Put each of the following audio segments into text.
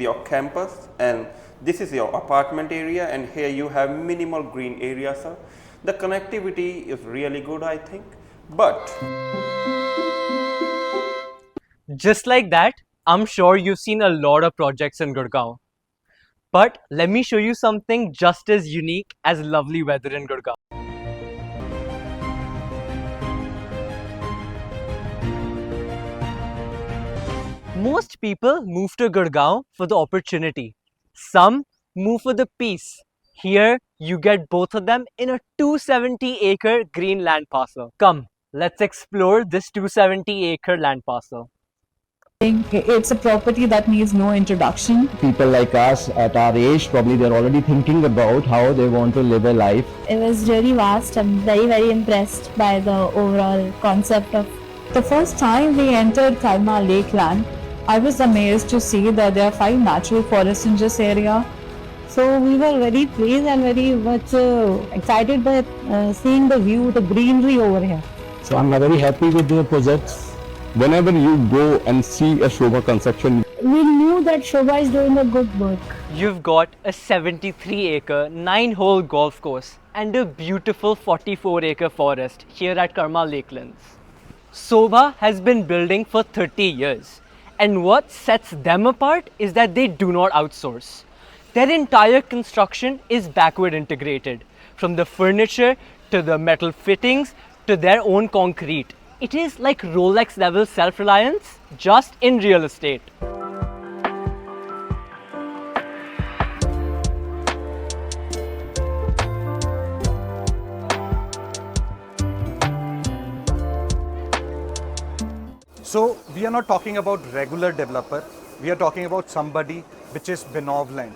your campus, and this is your apartment area, and here you have minimal green area, sir. The connectivity is really good, I think, but Just like that, I'm sure you've seen a lot of projects in Gurgaon. But let me show you something just as unique as lovely weather in Gurgaon. Most people move to Gurgaon for the opportunity. Some move for the peace. Here, you get both of them in a 270-acre green land parcel. Come, let's explore this 270-acre land parcel. It's a property that needs no introduction. People like us at our age, probably they're already thinking about how they want to live a life. It was really vast. I'm very impressed by the overall concept of. The first time we entered Karma Lakeland, I was amazed to see that there are 5 natural forests in this area. So we were very pleased and very much excited by seeing the view, the greenery over here. So I'm very happy with the projects. Whenever you go and see a Shobha construction, We knew that Shobha is doing a good work. You've got a 73-acre, 9-hole golf course and a beautiful 44-acre forest here at Karma Lakelands. Sobha has been building for 30 years, and what sets them apart is that they do not outsource. Their entire construction is backward integrated, from the furniture to the metal fittings to their own concrete. It is like Rolex level self-reliance, just in real estate. So we are not talking about regular developer, we are talking about somebody which is benevolent.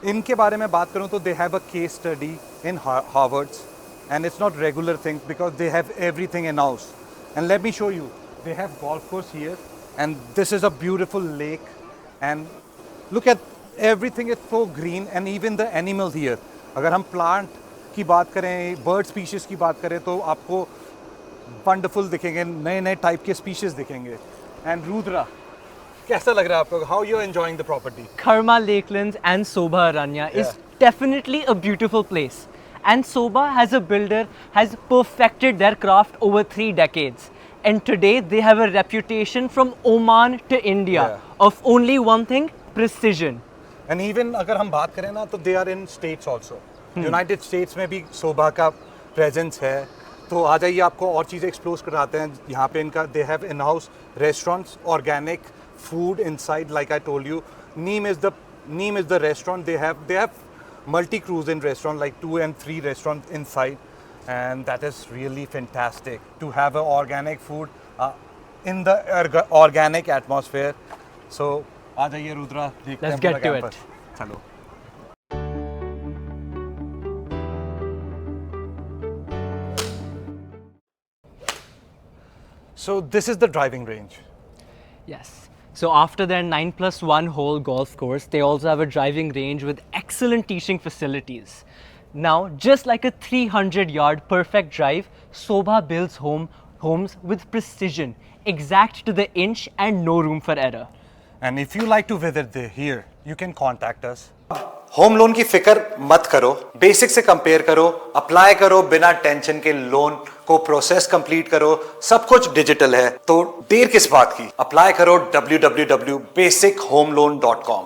इनके बारे में बात करूँ तो they have a case study in Harvard's, and it's not regular thing because they have everything in house. And let me show you, they have golf course here, and this is a beautiful lake, and look at everything is so green, and even the animals here. अगर हम plant की बात करें, bird species की बात करें तो आपको वंडरफुल दिखेंगे, नए नए टाइप के स्पीशीज दिखेंगे. एंड रुद्रा, कैसा लग रहा है आपको? How you enjoying the property? Karma Lakelands and Sobha Aranya is definitely a beautiful place. And Sobha as a builder has perfected their craft over 3 decades. And today they have a reputation from Oman to India of only one thing, precision. And even अगर हम बात करें ना तो they are in states also. United States में भी शोभा का presence है. तो आ जाइए, आपको और चीज़ें एक्सप्लोर कराते हैं. यहाँ पे इनका they have in house restaurants, organic food inside. Like I told you, Neem is the restaurant. They have multi cruise in restaurant, like 2 and 3 restaurants inside, and that is really fantastic to have a organic food in the organic atmosphere. So आ जाइए रुद्रा, देखते हैं Let's get to it. चलो. So this is the driving range. Yes. So after their 9+1 hole golf course, they also have a driving range with excellent teaching facilities. Now, just like a 300-yard perfect drive, Sobha builds homes with precision, exact to the inch and no room for error. And if you like to visit here, you can contact us. Home loan की फिक्र मत करो, basic से compare करो, apply करो बिना tension के, loan को प्रोसेस कंप्लीट करो, सब कुछ डिजिटल है. तो देर किस बात की, अप्लाई करो www.basichomeloan.com.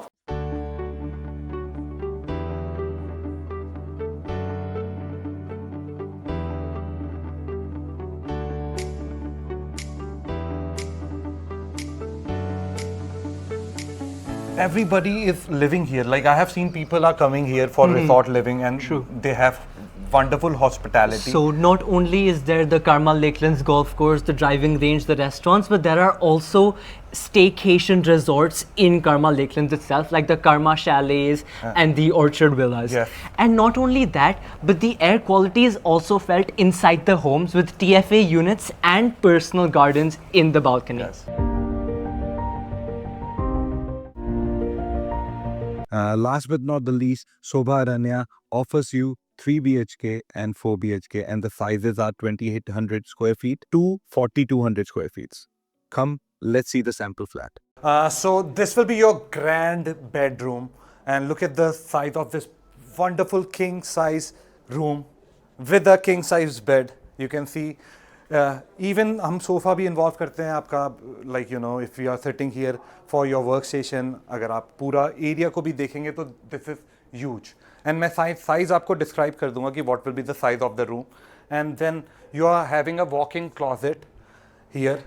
Everybody is living here. Like I have seen people are coming here for resort living, and they have wonderful hospitality. So not only is there the Karma Lakelands golf course, the driving range, the restaurants, but there are also staycation resorts in Karma Lakelands itself, like the Karma Chalets and the Orchard Villas. Yes. And not only that, but the air quality is also felt inside the homes with TFA units and personal gardens in the balcony. Yes. Last but not the least, Sobha Aranya offers you 3 BHK and 4 BHK, and the sizes are 2800 square feet to 4200 square feet. Come, let's see the sample flat. So this will be your grand bedroom, and look at the size of this wonderful king size room with a king size bed. You can see even हम sofa भी involve करते हैं आपका, like you know if you are sitting here for your workstation, अगर आप पूरा area को भी देखेंगे तो this is huge. And मैं size आपको describe कर दूंगा कि what will be the size of the room, and then you are having a walk-in closet here.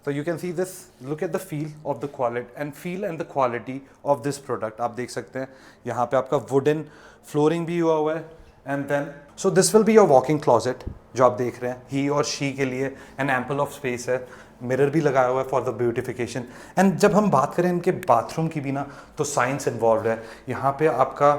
So you can see this, look at the feel of the quality of this product. आप देख सकते हैं यहाँ पे आपका wooden flooring भी हुआ हुआ है, and then so this will be your walk-in closet जो आप देख रहे हैं. He or she के लिए an ample of space है, मिरर भी लगाया हुआ है for the beautification. And जब हम बात करें इनके बाथरूम की भी ना, तो साइंस इन्वॉल्व है. यहाँ पे आपका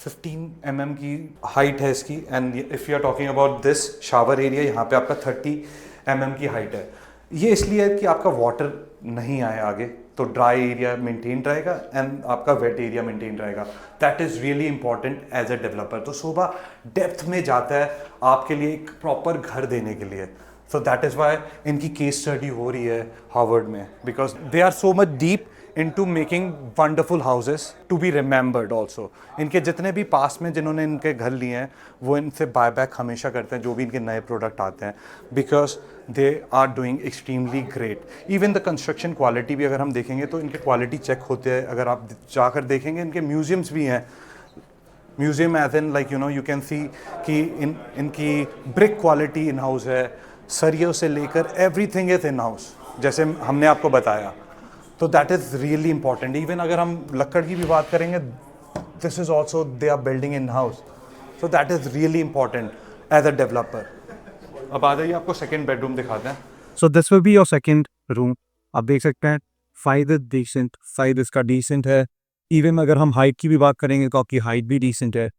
15 mm की हाइट है इसकी, and if you are talking about this shower area, यहाँ पे आपका 30 mm की हाइट है. ये इसलिए है कि आपका वाटर नहीं आए आगे, तो ड्राई एरिया मेंटेन रहेगा एंड आपका वेट एरिया मेंटेन रहेगा. That is really important as a developer. तो शोभा डेप्थ में जाता है आपके लिए एक प्रॉपर घर देने के लिए. सो दैट इज़ वाई इनकी केस स्टडी हो रही है हार्वर्ड में, because they are so much deep into making wonderful houses to be remembered also. इनके जितने भी पास में जिन्होंने इनके घर लिए हैं वो इनसे बाय बैक हमेशा करते हैं जो भी इनके नए प्रोडक्ट आते हैं, because they are doing extremely great. Even the construction quality भी अगर हम देखेंगे तो इनके क्वालिटी चेक होते हैं. अगर आप जाकर देखेंगे इनके म्यूजियम्स भी हैं. Museum as in like you know you can see कि इनकी ब्रिक क्वालिटी इन हाउस है, सरियों से लेकर एवरीथिंग इज इन हाउस जैसे हमने आपको बताया. तो that is really important. Even अगर हम लकड़ की भी बात करेंगे, this is also they are building in house. So that is really important as a developer. अब आ जाइए, आपको सेकेंड बेडरूम दिखाते हैं. So this will be your second room. आप देख सकते हैं साइज डिसेंट, साइज इसका डिसेंट है. इवन अगर हम हाइट की भी बात करेंगे तो आपकी हाइट भी डिसेंट है.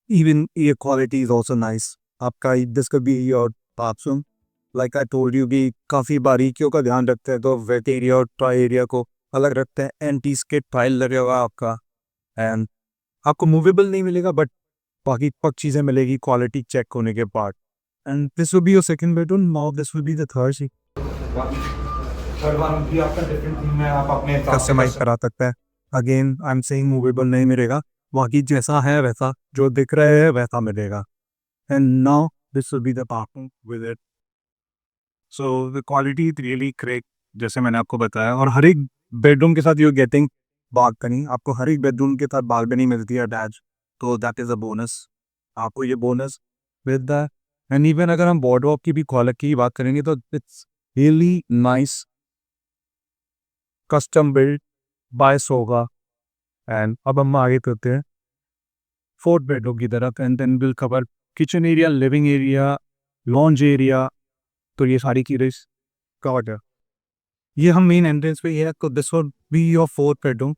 इवन ये क्वालिटी इज ऑल्सो नाइस. आपका this could be your bathroom. Like I told you कि काफ़ी बारीकियों का ध्यान रखते हैं, तो वेट एरिया और ड्राई एरिया को अलग रखते हैं. एंटी स्किड फाइल लगे हुआ आपका, एंड आपको मूवेबल नहीं मिलेगा बट बाकी पक चीज़ें मिलेगी क्वालिटी चेक होने के बाद. And this will be your second bedroom. Now this will be the third. Third one भी आपका डिफरेंट थीम है, आप अपने कस्टमाइज करा सकते हैं. Again I am saying movable नहीं मिलेगा, बाकी जैसा है वैसा जो दिख रहा है वैसा मिलेगा. And now this will be the bathroom with it. So the quality is really great जैसे मैंने आपको बताया. और हर एक बेडरूम के साथ यू गेटिंग बालकनी. आपको हर एक बेडरूम के साथ बालकनी मिलती है अटैच, तो दैट इज़ अ बोनस. आपको ये bonus with the. And even अगर हम वार्डरोब की भी क्वालिटी की बात करेंगे तो it's really nice, custom build by सोगा. एंड अब हम आगे करते हैं फोर्थ बेडरूम की तरफ, and then will cover kitchen area, living area, lounge area. तो ये सारी चीज़ें कवर्ड है. ये हम मेन एंट्रेंस पे ही है. तो this will be your fourth bedroom.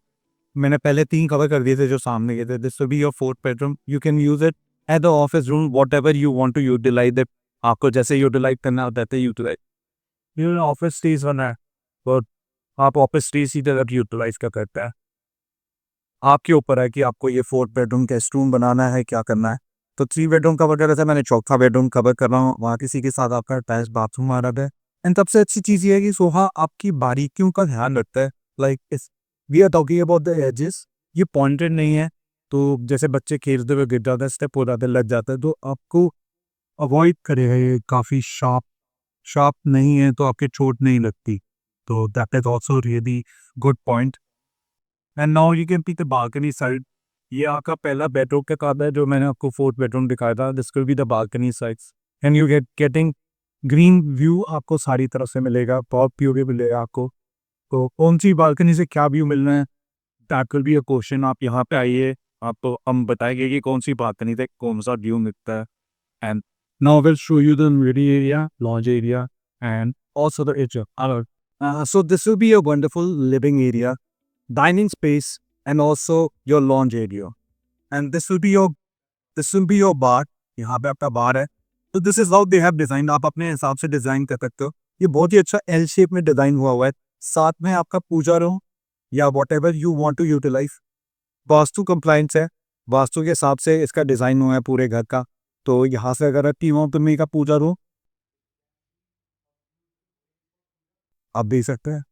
मैंने पहले 3 कवर कर दिए थे जो सामने के थे. This will be your fourth bedroom. You can use it as the office room, whatever you want to utilise it. आपको जैसे यूटिलाइज करना होता है यूटिलाइज. ये ऑफिस स्टेज बना है तो आप ऑफिस स्टेज ही तरह यूटिलाइज का करते हैं. आपके ऊपर है कि आपको ये फोर्थ बेडरूम गेस्ट रूम बनाना है, क्या करना है. तो 3 बेडरूम कवर कर रहे थे, मैंने चौथा बेडरूम कवर कर रहा हूँ. वहाँ किसी के साथ आपका अटैच बाथरूम आ रहा है. एंड सबसे अच्छी चीज़ ये है कि सोहा आपकी बारीकियों का ध्यान रखता है. लाइक इस we are talking about the edges. ये पॉइंटेड नहीं है, तो जैसे बच्चे खेलते हुए गिर जाते हैं, स्टेप हो जाते हैं, लग जाता है, तो आपको अवॉइड करेगा. ये काफ़ी शार्प नहीं है तो आपके चोट नहीं लगती. तो that is also really good point. And now you can P the balcony side. ये आपका पहला बेडरूम का काम है जो मैंने आपको फोर्थ बेडरूम दिखाया था. This will be the balcony sides, and you getting green view आपको सारी तरफ से मिलेगा. बहुत व्यू भी मिलेगा आपको. तो कौन सी बालकनी से क्या व्यू मिलना है, that will be a question. आप यहाँ पे आइए, आपको हम बताएंगे कि कौन सी बालकनी से कौन सा व्यू मिलता है. And now will show you the MIDI area, lounge area, and also the H. So this will be a wonderful living area, dining space, and also your lounge area. And this will be your bar. यहाँ पे आपका बार है. तो this is how they have design. आप अपने हिसाब से design कर सकते हो. ये बहुत ही अच्छा एल शेप में डिजाइन हुआ है. साथ में आपका पूजा रूम या whatever you want to utilise. Vastu compliance है, वास्तु के हिसाब से इसका डिजाइन हुआ है पूरे घर का. तो यहाँ से अगर टीम का पूजा रूम आप देख सकते हैं.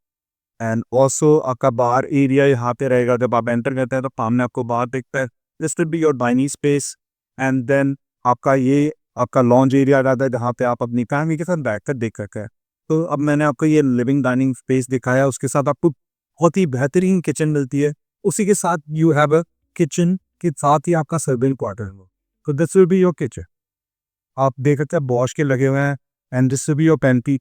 एंड ऑल्सो आपका बार एरिया यहाँ पे रहेगा। जब आप एंटर करते हैं तो सामने आपको बार दिखता है, this will be your dining space. And then आपका ये आपका लॉन्ज एरिया रहता है जहाँ पे आप अपनी फैमिली के साथ बैठकर देख सकते हैं। तो अब मैंने आपको ये लिविंग डाइनिंग स्पेस दिखाया, उसके साथ आपको बहुत ही बेहतरीन किचन मिलती है। उसी के साथ यू हैव अ किचन के साथ ही आपका सर्विंग क्वार्टर है। तो this will be your kitchen. आप देख सकते हैं बॉश के लगे हुए हैं and this will be your pantry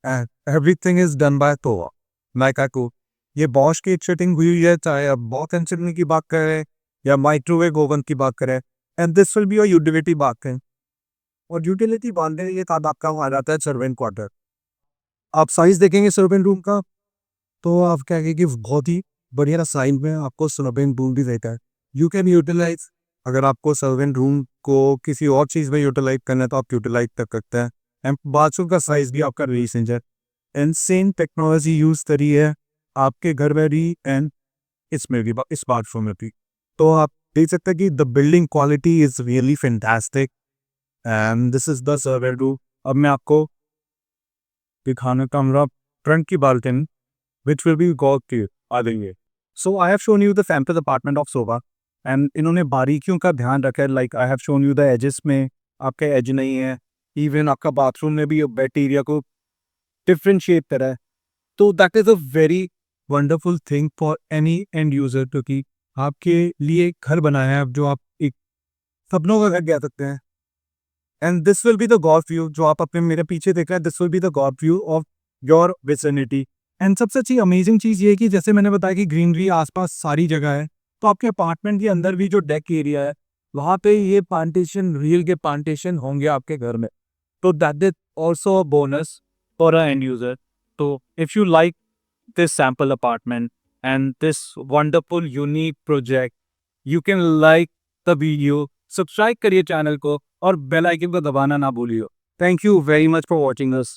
and everything is done by तोवा। लाइक आई को ये बॉश की फिटिंग हुई है, चाहे आप बॉक्स एंड की बात करें या माइक्रोवेव ओवन की बात करें। And this will be your utility bathroom. और यूटिलिटी बांधने के बाद आपका वहाँ जाता है सर्वेंट क्वार्टर। आप साइज देखेंगे सर्वेंट रूम का तो आप कहेंगे कि बहुत ही बढ़िया साइज में आपको सर्वेंट रूम भी रहता है। यू कैन यूटिलाइज, अगर आपको सर्वेंट रूम को किसी और चीज़ में यूटिलाइज करना है तो आप यूटिलाइज कर सकते हैं। एंड बाथरूम का साइज भी आपका रीसेंट है एंड सेम टेक्नोलॉजी यूज़ करी है आपके घर में भी एंड इसमें भी, इस बाथरूम में भी। तो आप देख सकते हैं कि the building quality is really fantastic and this is the servant room. अब मैं आपको दिखाना चाहूँगा फ्रंट की बालकनी विच विल बी गॉड की आ देंगे। So I have shown you the sample apartment of Sobha and इन्होंने बारीकियों का ध्यान रखा है। Like I have shown you the edges में आपका एज नहीं है, इवन आपका बाथरूम में भी बेड एरिया को डिफ्रेंशिएट करा है। तो that is a very wonderful thing for any end user, क्योंकि आपके लिए घर बनाया है जो आप एक सपनों का घर कह सकते हैं। And this will be the God view जो आप अपने मेरे पीछे देख रहे हैं, this will be the God view of your vicinity. And सबसे अच्छी अमेजिंग चीज़ ये है कि जैसे मैंने बताया कि ग्रीनरी आसपास सारी जगह है, तो आपके अपार्टमेंट के अंदर भी जो डेक एरिया है वहाँ पे ये प्लांटेशन, रियल के प्लांटेशन होंगे आपके घर में। तो that is also a bonus for a end user. तो if you like this sample apartment and this wonderful unique project, you can like the video, subscribe करिए चैनल को और बेल आइकन को दबाना ना भूलिए। Thank you very much for watching us.